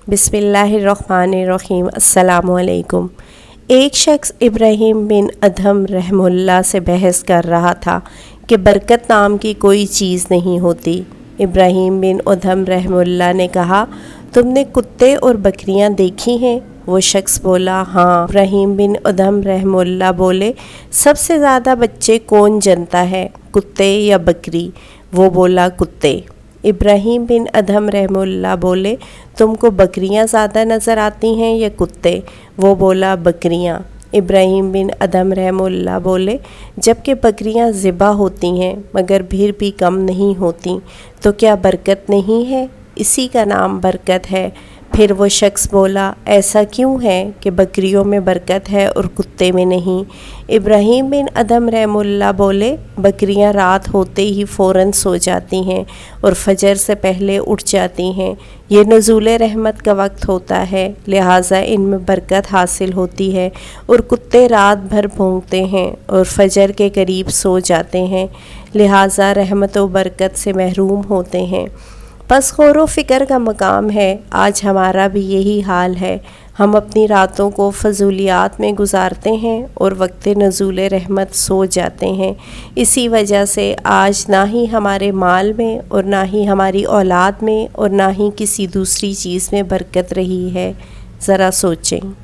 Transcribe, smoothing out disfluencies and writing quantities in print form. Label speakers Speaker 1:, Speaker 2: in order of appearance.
Speaker 1: بسم اللہ الرحمن الرحیم۔ السلام علیکم۔ ایک شخص ابراہیم بن ادھم رحمہ اللہ سے بحث کر رہا تھا کہ برکت نام کی کوئی چیز نہیں ہوتی۔ ابراہیم بن ادھم رحمہ اللہ نے کہا، تم نے کتے اور بکریاں دیکھی ہیں؟ وہ شخص بولا، ہاں۔ ابراہیم بن ادھم رحمہ اللہ بولے، سب سے زیادہ بچے کون جنتا ہے، کتے یا بکری؟ وہ بولا، کتے۔ ابراہیم بن ادھم رحمہ اللہ بولے، تم کو بکریاں زیادہ نظر آتی ہیں یا کتے؟ وہ بولا، بکریاں۔ ابراہیم بن ادھم رحمہ اللہ بولے، جب کہ بکریاں ذبح ہوتی ہیں مگر بھیڑ بھی کم نہیں ہوتی، تو کیا برکت نہیں ہے؟ اسی کا نام برکت ہے۔ پھر وہ شخص بولا، ایسا کیوں ہے کہ بکریوں میں برکت ہے اور کتے میں نہیں؟ ابراہیم بن ادھم رحمہ اللہ بولے، بکریاں رات ہوتے ہی فوراً سو جاتی ہیں اور فجر سے پہلے اٹھ جاتی ہیں۔ یہ نزول رحمت کا وقت ہوتا ہے، لہٰذا ان میں برکت حاصل ہوتی ہے، اور کتے رات بھر بھونکتے ہیں اور فجر کے قریب سو جاتے ہیں، لہٰذا رحمت و برکت سے محروم ہوتے ہیں۔ پس غور و فکر کا مقام ہے۔ آج ہمارا بھی یہی حال ہے۔ ہم اپنی راتوں کو فضولیات میں گزارتے ہیں اور وقت نزول رحمت سو جاتے ہیں۔ اسی وجہ سے آج نہ ہی ہمارے مال میں اور نہ ہی ہماری اولاد میں اور نہ ہی کسی دوسری چیز میں برکت رہی ہے۔ ذرا سوچیں۔